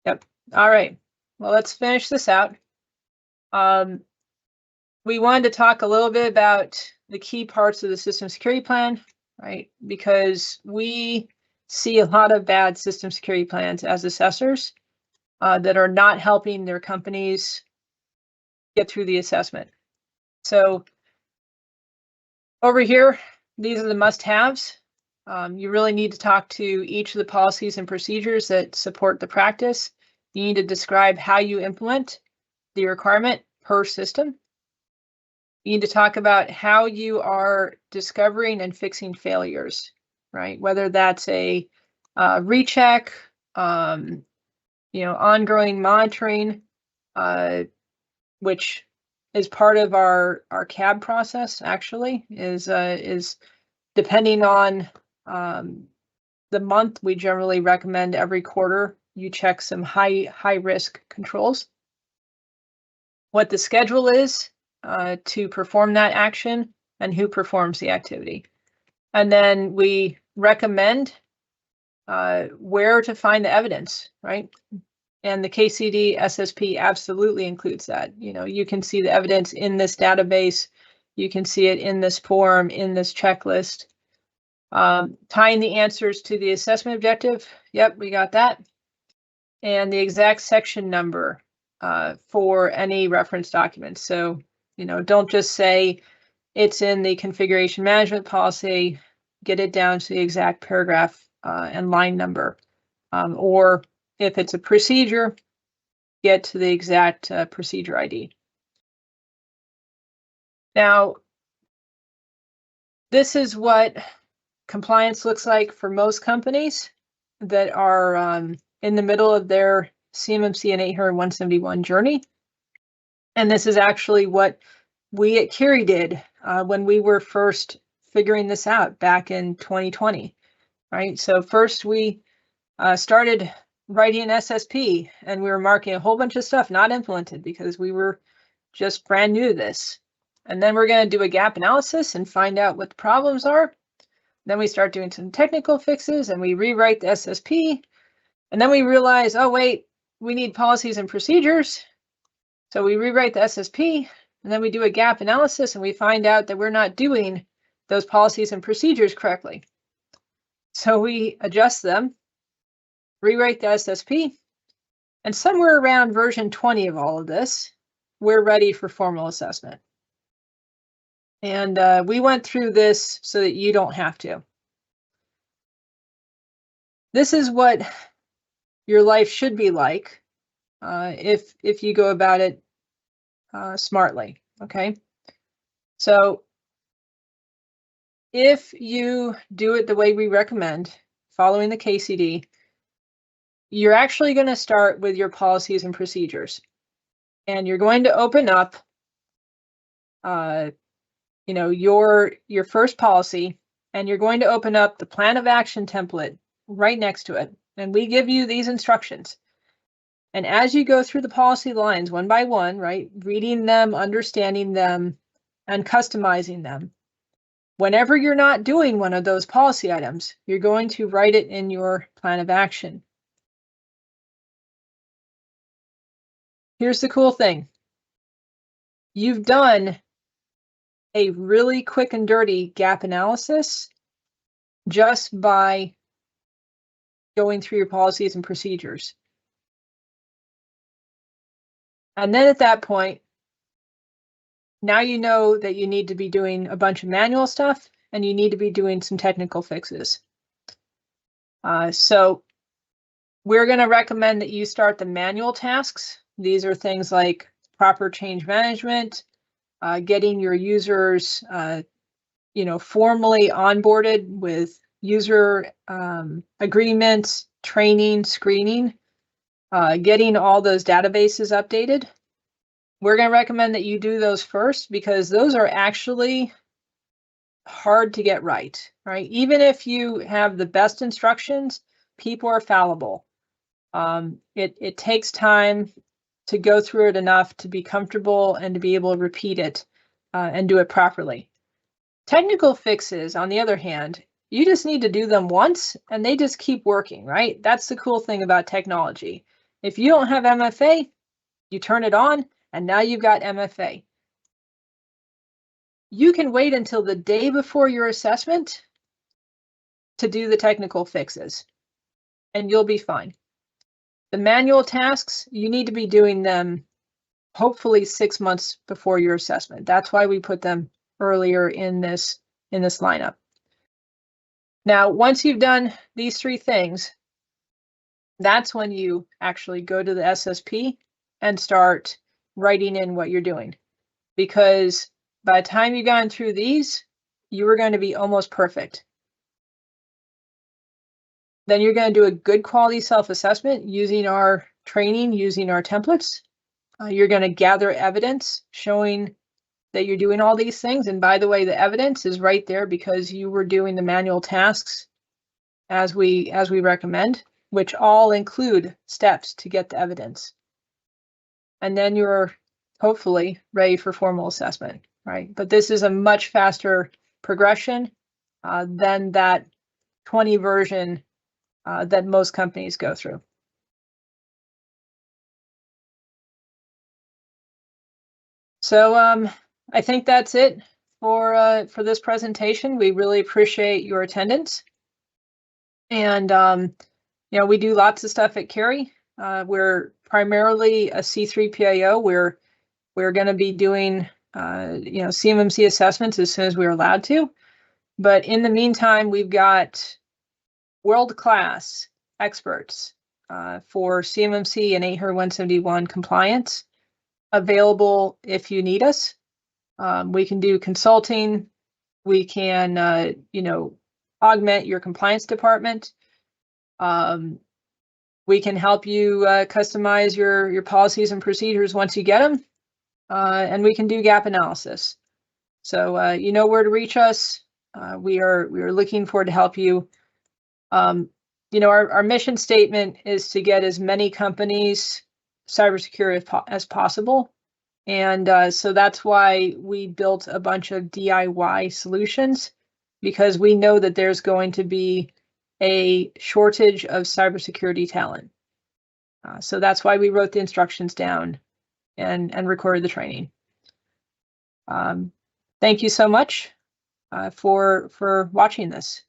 Yep. All right. Well, let's finish this out. We wanted to talk a little bit about the key parts of the system security plan, right? Because we see a lot of bad system security plans as assessors that are not helping their companies get through the assessment. So over here, these are the must-haves. You really need to talk to each of the policies and procedures that support the practice. You need to describe how you implement the requirement per system. You need to talk about how you are discovering and fixing failures, right? Whether that's a recheck, ongoing monitoring, which is part of our CAB process. Actually, is depending on the month. We generally recommend every quarter you check some high risk controls. What the schedule is to perform that action and who performs the activity. And then we recommend where to find the evidence, right? And the KCD SSP absolutely includes that. You can see the evidence in this database. You can see it in this form, in this checklist. Tying the answers to the assessment objective. Yep, we got that. And the exact section number for any reference documents. So, don't just say it's in the configuration management policy, get it down to the exact paragraph and line number. Or if it's a procedure, get to the exact procedure ID. Now, this is what compliance looks like for most companies that are in the middle of their CMMC and 800-171 journey. And this is actually what we at Kieri did when we were first figuring this out back in 2020, right? So first we started writing an SSP, and we were marking a whole bunch of stuff not implemented because we were just brand new to this. And then we're going to do a gap analysis and find out what the problems are. Then we start doing some technical fixes and we rewrite the SSP. And then we realize, oh, wait, we need policies and procedures. So we rewrite the SSP, and then we do a gap analysis and we find out that we're not doing those policies and procedures correctly. So we adjust them, rewrite the SSP, and somewhere around version 20 of all of this, we're ready for formal assessment. And we went through this so that you don't have to. This is what your life should be like if you go about it smartly, okay? So if you do it the way we recommend, following the KCD, you're actually going to start with your policies and procedures. And you're going to open up your first policy, and you're going to open up the plan of action template right next to it. And we give you these instructions. And as you go through the policy lines one by one, right, reading them, understanding them, and customizing them, whenever you're not doing one of those policy items, you're going to write it in your plan of action. Here's the cool thing. You've done a really quick and dirty gap analysis just by going through your policies and procedures. And then at that point, now you know that you need to be doing a bunch of manual stuff and you need to be doing some technical fixes. So we're going to recommend that you start the manual tasks. These are things like proper change management, getting your users, formally onboarded with user agreements, training, screening, getting all those databases updated. We're going to recommend that you do those first because those are actually hard to get right? Even if you have the best instructions, people are fallible. It takes time to go through it enough to be comfortable and to be able to repeat it and do it properly. Technical fixes, on the other hand, you just need to do them once and they just keep working, right? That's the cool thing about technology. If you don't have MFA, you turn it on, and now you've got MFA. You can wait until the day before your assessment to do the technical fixes, and you'll be fine. The manual tasks, you need to be doing them hopefully 6 months before your assessment. That's why we put them earlier in this lineup. Now, once you've done these 3 things, that's when you actually go to the SSP and start writing in what you're doing. Because by the time you've gone through these, you are going to be almost perfect. Then you're going to do a good quality self-assessment using our training, using our templates. You're going to gather evidence showing that you're doing all these things. And by the way, the evidence is right there because you were doing the manual tasks as we recommend, which all include steps to get the evidence. And then you're hopefully ready for formal assessment, right? But this is a much faster progression than that 20 version that most companies go through. So I think that's it for this presentation. We really appreciate your attendance. And you know, we do lots of stuff at Kieri. We're primarily a C3 PIO. We're going to be doing you know, CMMC assessments as soon as we're allowed to. But in the meantime, we've got world-class experts for CMMC and 800-171 compliance available if you need us. We can do consulting. We can, you know, augment your compliance department. We can help you customize your policies and procedures once you get them. And we can do gap analysis. So you know where to reach us. We are looking forward to help you. You know, our mission statement is to get as many companies cybersecurity as possible. And so that's why we built a bunch of DIY solutions, because we know that there's going to be a shortage of cybersecurity talent. So that's why we wrote the instructions down and recorded the training. Thank you so much for watching this.